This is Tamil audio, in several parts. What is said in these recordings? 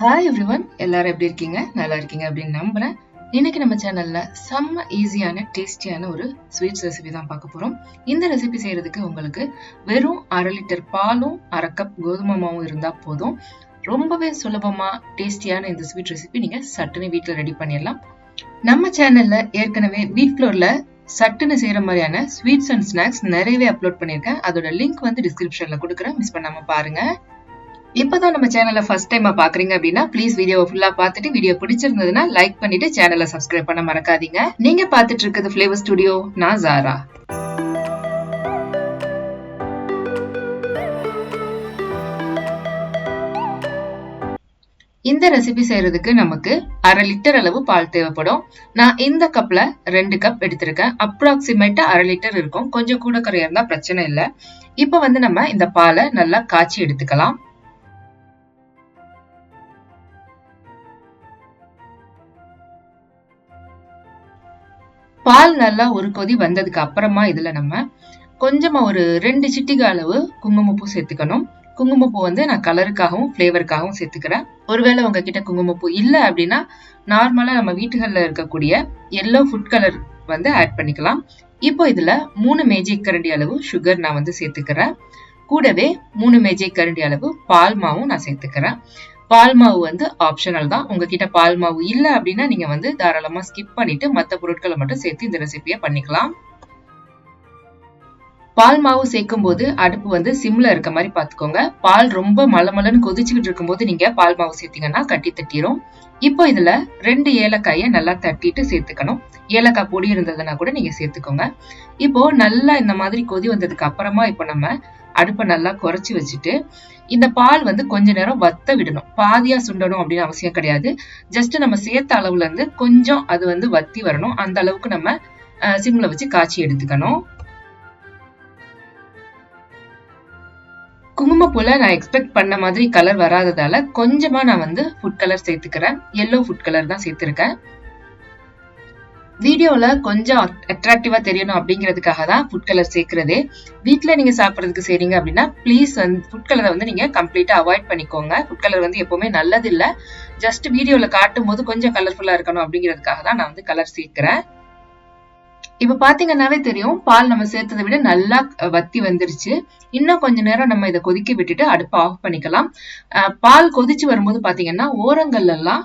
ஹாய் எவ்ரிவன், எல்லாரும் எப்படி இருக்கீங்க? நல்லா இருக்கீங்க அப்படின்னு நம்புறேன். இன்னைக்கு நம்ம சேனல்ல செம்ம ஈஸியான டேஸ்டியான ஒரு ஸ்வீட்ஸ் ரெசிபி தான் பார்க்க போறோம். இந்த ரெசிபி செய்யறதுக்கு உங்களுக்கு வெறும் 1/2 லிட்டர் பாலும் 1/2 கப் கோதுமை மாவும் இருந்தா போதும். ரொம்பவே சுலபமா டேஸ்டியான இந்த ஸ்வீட் ரெசிபி நீங்க சட்டுன்னு வீட்டுல ரெடி பண்ணிடலாம். நம்ம சேனல்ல ஏற்கனவே வீட் ஃப்ளோர்ல சட்டுன்னு செய்யற மாதிரியான ஸ்வீட்ஸ் அண்ட் ஸ்நாக்ஸ் நிறையவே அப்லோட் பண்ணிருக்கேன். அதோட லிங்க் வந்து டிஸ்கிரிப்ஷன்ல கொடுக்குறேன், மிஸ் பண்ணாம பாருங்க. இப்பதான் நம்ம சேனலை ஃபர்ஸ்ட் டைமா பாக்குறீங்க அப்படின்னா ப்ளீஸ் வீடியோ ஃபுல்லா பார்த்துட்டு வீடியோ பிடிச்சிருந்ததுன்னா லைக் பண்ணிட்டு சேனலை சப்ஸ்கிரைப் பண்ண மறக்காதீங்க. நீங்க பார்த்துட்டு இருக்கிறது ஃபிளேவர் ஸ்டுடியோ, நான் ஜாரா. இந்த ரெசிபி செய்யறதுக்கு நமக்கு 1/2 லிட்டர் அளவு பால் தேவைப்படும். நான் இந்த கப்ல 2 கப் எடுத்திருக்கேன். அப்ராக்சிமேட்டா 1/2 லிட்டர் இருக்கும், கொஞ்சம் கூட குறையா இருந்தா பிரச்சனை இல்லை. இப்ப வந்து நம்ம இந்த பாலை நல்லா காய்ச்சி எடுத்துக்கலாம். பால் நல்லா ஒரு கொதி வந்ததுக்கு அப்புறமா இதுல நம்ம கொஞ்சமா ஒரு 2 சிட்டிகை அளவு குங்குமப்பூ சேர்த்துக்கணும். குங்குமப்பூ வந்து நான் கலருக்காகவும் ஃபிளேவருக்காகவும் சேர்த்துக்கிறேன். ஒருவேளை உங்ககிட்ட குங்குமப்பூ இல்லை அப்படின்னா நார்மலா நம்ம வீட்டுகள்ல இருக்கக்கூடிய எல்லோ ஃபுட் கலர் வந்து ஆட் பண்ணிக்கலாம். இப்போ இதுல 3 மேஜிக் கரண்டி அளவு சுகர் நான் வந்து சேர்த்துக்கிறேன். கூடவே 3 மேஜிக் கரண்டி அளவு பால் மாவும் நான் சேர்த்துக்கிறேன். பால் மாவு வந்து ஆப்ஷனல் தான். உங்ககிட்ட பால் மாவு இல்லை அப்படின்னா நீங்க வந்து தாராளமா ஸ்கிப் பண்ணிட்டு மற்ற பொருட்களை மட்டும் சேர்த்து இந்த ரெசிபியை பண்ணிக்கலாம். பால் மாவு சேர்க்கும் போது அடுப்பு வந்து சிம்ல இருக்க மாதிரி பாத்துக்கோங்க. பால் ரொம்ப மலமலன்னு கொதிச்சுக்கிட்டு இருக்கும் போது நீங்க பால் மாவு சேர்த்தீங்கன்னா கட்டி தட்டிரும். இப்போ இதுல 2 ஏலக்காயை நல்லா தட்டிட்டு சேர்த்துக்கணும். ஏலக்காய் பொடி இருந்ததுன்னா கூட நீங்க சேர்த்துக்கோங்க. இப்போ நல்லா இந்த மாதிரி கொதி வந்ததுக்கு அப்புறமா இப்போ நம்ம அடுப்பை நல்லா குறைச்சி வச்சுட்டு இந்த பால் வந்து கொஞ்ச நேரம் வத்த விடணும். பாதியா சுண்டணும் அப்படின்னு அவசியம் கிடையாது. ஜஸ்ட் நம்ம சேர்த்த அளவுல இருந்து கொஞ்சம் அது வந்து வத்தி வரணும். அந்த அளவுக்கு நம்ம சிம்ல வச்சு காய்ச்சி எடுத்துக்கணும். குங்குமப்பூல நான் எக்ஸ்பெக்ட் பண்ண மாதிரி கலர் வராததால கொஞ்சமா நான் வந்து ஃபுட் கலர் சேர்த்துக்கிறேன். எல்லோ ஃபுட் கலர் தான் சேர்த்திருக்கேன். வீடியோல கொஞ்சம் அட்ராக்டிவா தெரியணும் அப்படிங்கிறதுக்காக தான் ஃபுட் கலர் சேர்க்கிறதே. வீட்டுல நீங்க சாப்பிடறதுக்கு செய்றீங்க அப்படின்னா ப்ளீஸ் வந்து ஃபுட் கலரை வந்து நீங்க கம்ப்ளீட்டா அவாய்ட் பண்ணிக்கோங்க. ஃபுட் கலர் வந்து எப்பவுமே நல்லது இல்ல. ஜஸ்ட் வீடியோல காட்டும் போது கொஞ்சம் கலர்ஃபுல்லா இருக்கணும் அப்படிங்கிறதுக்காக தான் நான் வந்து கலர் சேர்க்கிறேன். இப்ப பாத்தீங்கன்னாவே தெரியும், பால் நம்ம சேர்த்ததை விட நல்லா வத்தி வந்துருச்சு. இன்னும் கொஞ்ச நேரம் நம்ம இதை கொதிக்க விட்டுட்டு அடுப்பை ஆஃப் பண்ணிக்கலாம். பால் கொதிச்சு வரும்போது பாத்தீங்கன்னா ஓரங்கள்ல எல்லாம்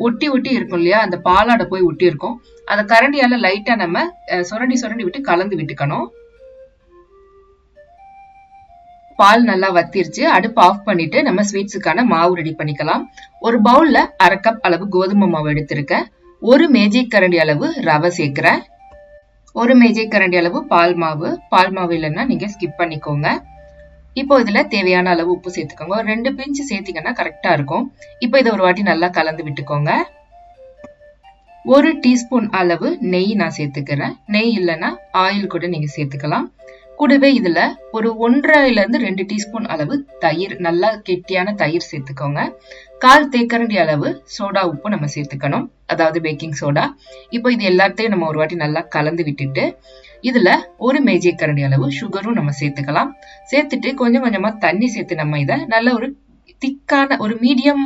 ஒட்டி ஒட்டி இருக்கும் இல்லையா, அந்த பாலாட போய் ஒட்டி இருக்கும். அதை கரண்டியால லைட்டா நம்ம சுரண்டி சுரண்டி விட்டு கலந்து விட்டுக்கணும். பால் நல்லா வத்திருச்சு. அடுப்பு ஆஃப் பண்ணிட்டு நம்ம ஸ்வீட்ஸுக்கான மாவு ரெடி பண்ணிக்கலாம். ஒரு பவுல்ல 1/2 கப் அளவு கோதுமை மாவு எடுத்திருக்கேன். 1 மேஜிக் கரண்டி அளவு ரவை சேர்க்கிறேன். 1 மேஜிக் கரண்டி அளவு பால் மாவு. பால் மாவு இல்லைன்னா நீங்க ஸ்கிப் பண்ணிக்கோங்க. இப்போ இதுல தேவையான அளவு உப்பு சேர்த்துக்கோங்க. 2 பிஞ்ச் சேர்த்தீங்கன்னா கரெக்டா இருக்கும். இப்போ இதை ஒரு வாட்டி நல்லா கலந்து விட்டுக்கோங்க. 1 டீஸ்பூன் அளவு நெய் நான் சேர்த்துக்கிறேன். நெய் இல்லைன்னா ஆயில் கூட நீங்க சேர்த்துக்கலாம். கூடவே இதுல ஒரு 1.5 டீஸ்பூன் அளவு தயிர், நல்லா கெட்டியான தயிர் சேர்த்துக்கோங்க. 1/4 தேக்கரண்டி அளவு சோடா உப்பு நம்ம சேர்த்துக்கணும், அதாவது பேக்கிங் சோடா. இப்போ இது எல்லாத்தையும் நம்ம ஒரு வாட்டி நல்லா கலந்து விட்டுட்டு இதுல 1 மேஜிக் கரண்டி அளவு சுகரும் நம்ம சேர்த்துக்கலாம். சேர்த்துட்டு கொஞ்சம் கொஞ்சமா தண்ணி சேர்த்து நம்ம இதை நல்ல ஒரு திக்கான ஒரு மீடியம்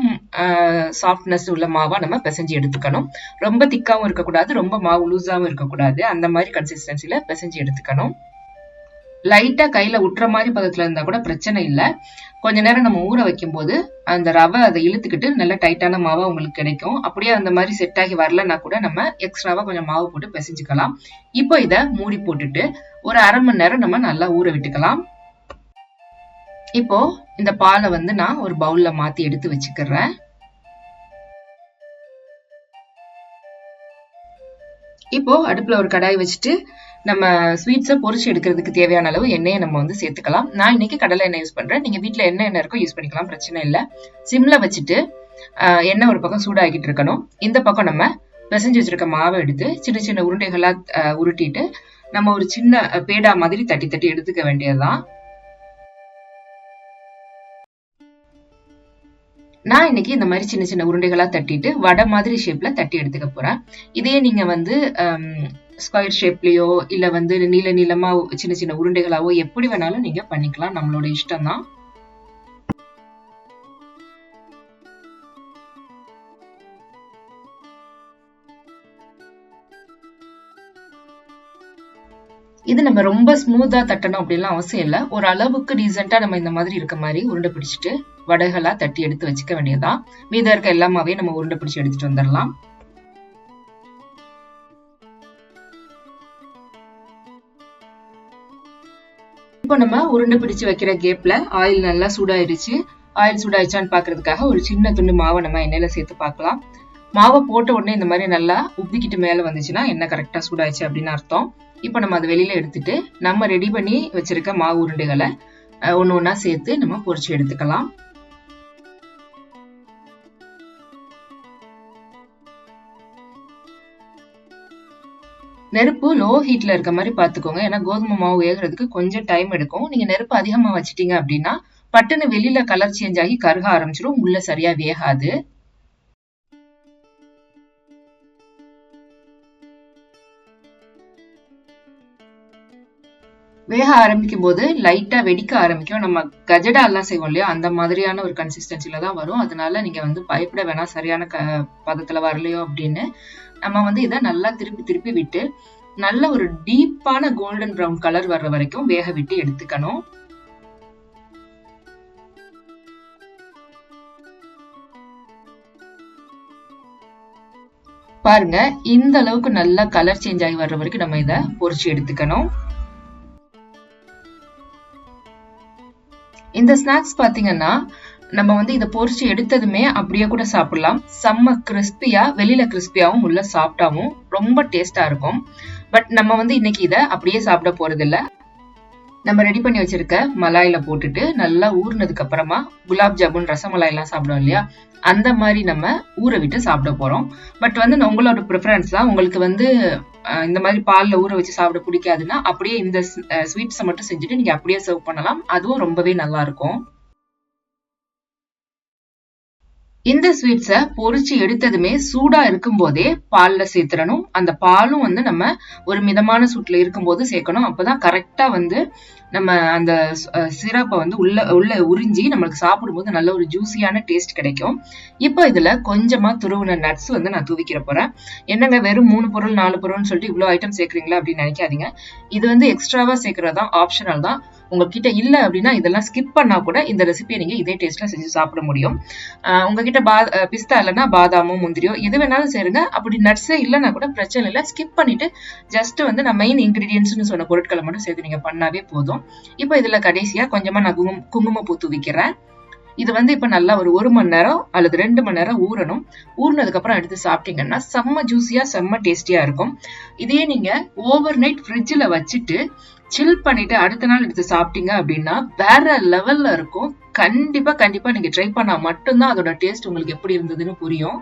சாஃப்ட்னஸ் உள்ள மாவா நம்ம பிசைஞ்சு எடுத்துக்கணும். ரொம்ப திக்காவும் இருக்கக்கூடாது, ரொம்ப மாவு லூஸாவும் இருக்கக்கூடாது. அந்த மாதிரி கன்சிஸ்டன்சில பிசைஞ்சு எடுத்துக்கணும். லைட்டா கையில உட்டுற மாதிரி பதத்துல இருந்தா கூட பிரச்சனை இல்லை. கொஞ்ச நேரம் நம்ம ஊற வைக்கும் போது அந்த ரவை அதை இழுத்துக்கிட்டு நல்ல டைட்டான மாவா உங்களுக்கு கிடைக்கும். அப்படியே அந்த மாதிரி செட் ஆகி வரலன்னா கூட நம்ம எக்ஸ்ட்ராவா கொஞ்சம் மாவு போட்டு பிசைஞ்சுக்கலாம். இப்போ இதை மூடி போட்டுட்டு ஒரு 1/2 மணி நேரம் நம்ம நல்லா ஊற விட்டுக்கலாம். இப்போ இந்த பாலை வந்து நான் ஒரு பவுல்ல மாத்தி எடுத்து வச்சுக்கிறேன். இப்போ அடுப்புல ஒரு கடாய் வச்சுட்டு நம்ம ஸ்வீட்ஸை பொரிச்சு எடுக்கிறதுக்கு தேவையான அளவு எண்ணெயை நம்ம வந்து சேர்த்துக்கலாம். நான் இன்னைக்கு கடலை எண்ணெய் யூஸ் பண்றேன். நீங்க வீட்டுல என்ன எண்ணெய் இருக்கோ யூஸ் பண்ணிக்கலாம், பிரச்சனை இல்லை. சிம்ல வச்சுட்டு எண்ணெய் ஒரு பக்கம் சூடாகிட்டு இருக்கணும். இந்த பக்கம் நம்ம பிசைஞ்சு வச்சிருக்க மாவை எடுத்து சின்ன சின்ன உருண்டைகளா உருட்டிட்டு நம்ம ஒரு சின்ன பேடா மாதிரி தட்டி தட்டி எடுத்துக்க வேண்டியதுதான். நான் இன்னைக்கு இந்த மாதிரி சின்ன சின்ன உருண்டைகளா தட்டிட்டு வடை மாதிரி ஷேப்ல தட்டி எடுத்துக்க போறேன். இதே நீங்க வந்து ஸ்கொயர் ஷேப்லயோ இல்ல வந்து நீல நீளமா சின்ன சின்ன உருண்டைகளாவோ எப்படி வேணாலும் நீங்க பண்ணிக்கலாம், நம்மளோட இஷ்டம் தான். இது நம்ம ரொம்ப ஸ்மூத்தா தட்டணும் அப்படின்லாம் அவசியம் இல்லை. ஒரு அளவுக்கு டீசெண்டா நம்ம இந்த மாதிரி இருக்க மாதிரி உருண்டை பிடிச்சிட்டு வடைகளா தட்டி எடுத்து வச்சுக்க வேண்டியதுதான். மீதம் இருக்க எல்லாமாவே நம்ம உருண்டை பிடிச்சி எடுத்துட்டு வந்துடலாம். இப்போ நம்ம உருண்டை பிடிச்சு வைக்கிற கேப்ல ஆயில் நல்லா சூடாயிருச்சு. ஆயில் சூடாயிடுச்சான்னு பாக்குறதுக்காக ஒரு சின்ன துண்டு மாவை நம்ம எண்ணெயில சேர்த்து பார்க்கலாம். மாவை போட்ட உடனே இந்த மாதிரி நல்லா உப்பிக்கிட்டு மேல வந்துச்சுன்னா எண்ணெய் கரெக்டா சூடாயிடுச்சு அப்படின்னு அர்த்தம். இப்போ நம்ம அதை வெளியில எடுத்துட்டு நம்ம ரெடி பண்ணி வச்சிருக்க மாவு உருண்டைகளை ஒண்ணு ஒண்ணா சேர்த்து நம்ம பொரிச்சு எடுத்துக்கலாம். நெருப்பு லோ ஹீட்ல இருக்க மாதிரி பாத்துக்கோங்க. ஏன்னா கோதுமை மாவு வேகிறதுக்கு கொஞ்சம் டைம் எடுக்கும். நீங்க நெருப்பு அதிகமா வச்சிட்டீங்க அப்படின்னா பட்டுன்னு வெளியில கலர் சேஞ்ச் ஆகி கருக ஆரம்பிச்சிடும், உள்ள சரியா வேகாது. வேக ஆரம்பிக்கும் போது லைட்டா வெடிக்க ஆரம்பிக்கும். நம்ம கஜடா எல்லாம் செய்வோம் இல்லையா, அந்த மாதிரியான ஒரு கன்சிஸ்டன்சில தான் வரும். அதனால நீங்க பயப்பட வேணாம் சரியான பதத்துல வரலையோ அப்படின்னு. நம்ம இதை நல்லா திருப்பி திருப்பி விட்டு நல்ல ஒரு டீப்பான கோல்டன் ப்ரௌன் கலர் வர்ற வரைக்கும் வேக விட்டு எடுத்துக்கணும். பாருங்க, இந்த அளவுக்கு நல்லா கலர் சேஞ்ச் ஆகி வர்ற வரைக்கும் நம்ம இதை பொரிச்சு எடுத்துக்கணும். இந்த ஸ்நாக்ஸ் பாத்தீங்கன்னா நம்ம இதை பொரிச்சு எடுத்ததுமே அப்படியே கூட சாப்பிடலாம். செம்ம கிறிஸ்பியா, வெளியில கிறிஸ்பியாவும் உள்ள சாப்பிட்டாவும் ரொம்ப டேஸ்டா இருக்கும். பட் நம்ம இன்னைக்கு இதை அப்படியே சாப்பிட போறது இல்ல. நம்ம ரெடி பண்ணி வச்சிருக்க மலாயில போட்டுட்டு நல்லா ஊறினதுக்கு அப்புறமா குலாப் ஜாமுன் ரசமலாய் எல்லாம் சாப்பிடுவோம் இல்லையா, அந்த மாதிரி நம்ம ஊற விட்டு சாப்பிட போறோம். பட் உங்களோட ப்ரிஃபரன்ஸ் தான். உங்களுக்கு இந்த மாதிரி பால்ல ஊற வச்சு சாப்பிட பிடிக்காதுன்னா அப்படியே இந்த ஸ்வீட்ஸை மட்டும் செஞ்சுட்டு நீங்க அப்படியே சர்வ் பண்ணலாம். அதுவும் ரொம்பவே நல்லா இருக்கும். இந்த ஸ்வீட்ஸ பொரிச்சு எடுத்ததுமே சூடா இருக்கும் போதே பால்ல சேர்த்துடணும். அந்த பாலும் நம்ம ஒரு மிதமான சூட்ல இருக்கும் போது சேர்க்கணும். அப்பதான் கரெக்டா நம்ம அந்த சிரப்பை உள்ள உறிஞ்சி நம்மளுக்கு சாப்பிடும்போது நல்ல ஒரு ஜூசியான டேஸ்ட் கிடைக்கும். இப்போ இதுல கொஞ்சமா துருவின நட்ஸ் நான் தூவிக்கிற போறேன். என்னங்க வெறும் 3 பொருள் 4 பொருள்னு சொல்லிட்டு இவ்வளவு ஐட்டம் சேர்க்கறீங்களா அப்படின்னு நினைக்காதீங்க. இது எக்ஸ்ட்ராவா சேர்க்கறதா, ஆப்ஷனல் தான். உங்ககிட்ட இல்ல அப்படின்னா இதெல்லாம் ஸ்கிப் பண்ணா கூட இந்த ரெசிபியை நீங்க இதே டேஸ்ட்ல செஞ்சு சாப்பிட முடியும். உங்ககிட்ட பிஸ்தா இல்லைன்னா பாதாமோ முந்திரியோ எது வேணாலும் சேருங்க. அப்படி நட்ஸே இல்லைன்னா கூட பிரச்சனை இல்லை, ஸ்கிப் பண்ணிட்டு ஜஸ்ட் நான் மெயின் இன்கிரீடியன்ட்ஸ்னு சொன்ன பொருட்களை மட்டும் சேர்த்து நீங்க பண்ணாவே போதும். இப்போ இதுல கடைசியா கொஞ்சமா நான் குங்குமப்பூ தூவிக்கிறேன். இது இப்ப நல்லா ஒரு 1 மணி நேரம் அல்லது 2 மணி நேரம் ஊறணும். ஊறினதுக்கு அப்புறம் எடுத்து சாப்பிட்டீங்கன்னா செம்ம ஜூசியா செம்ம டேஸ்டியா இருக்கும். இதே நீங்க ஓவர் நைட் ஃப்ரிட்ஜ்ல வச்சுட்டு சில் பண்ணிட்டு அடுத்த நாள் எடுத்து சாப்பிட்டீங்க அப்படின்னா வேற லெவல்ல இருக்கும். கண்டிப்பா நீங்க ட்ரை பண்ணா மட்டும்தான் அதோட டேஸ்ட் உங்களுக்கு எப்படி இருந்ததுன்னு புரியும்.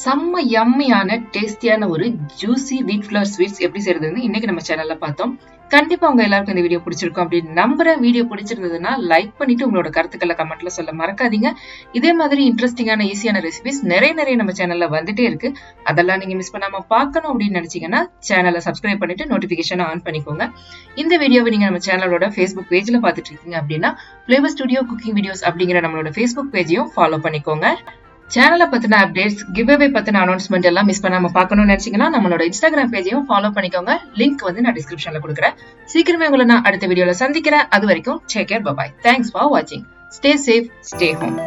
செம்ம யம்மியான டேஸ்டியான ஒரு ஜூசி வீட் ஃப்ளவர் ஸ்வீட்ஸ் எப்படி செய்யறதுன்னு இன்னைக்கு நம்ம சேனல்ல பார்த்தோம். கண்டிப்பா உங்க எல்லாருக்கும் இந்த வீடியோ பிடிச்சிருக்கும் அப்படின்னு நம்புறேன். வீடியோ பிடிச்சிருந்ததுன்னா லைக் பண்ணிட்டு உங்களோட கருத்துக்களை கமெண்ட்ல சொல்ல மறக்காதீங்க. இதே மாதிரி இன்ட்ரெஸ்டிங்கான ஈஸியான ரெசிபிஸ் நிறைய நம்ம சேனல்ல வந்துட்டே இருக்கு. அதெல்லாம் நீங்க மிஸ் பண்ணாம பார்க்கணும் அப்படின்னு நினைச்சீங்கன்னா சேனலை சப்ஸ்கிரைப் பண்ணிட்டு நோட்டிபிகேஷன் ஆன் பண்ணிக்கோங்க. இந்த வீடியோவை நீங்க நம்ம சேனலோட Facebook பேஜ்ல பாத்துட்டு இருக்கீங்க அப்படின்னா Flavour Studio Cooking Videos அப்படிங்கிற நம்மளோட Facebook பேஜையும் ஃபாலோ பண்ணிக்கோங்க. சேனலை பத்தின அப்டேட்ஸ், கிவ்அவே பத்தின அனௌன்ஸ்மெண்ட் எல்லாம் மிஸ் பண்ணாம பார்க்கணும்னு நினைச்சீங்கன்னா நம்மளோட Instagram பேஜையும் ஃபாலோ பண்ணிக்கோங்க. லிங்க் நான் டிஸ்கிரிப்ஷன்ல கொடுக்குறேன். சீக்கிரமே உங்களை நான் அடுத்த வீடியோல சந்திக்கிறேன். அது வரைக்கும் take care, bye bye. Thanks for வாட்சிங். Stay safe, stay home.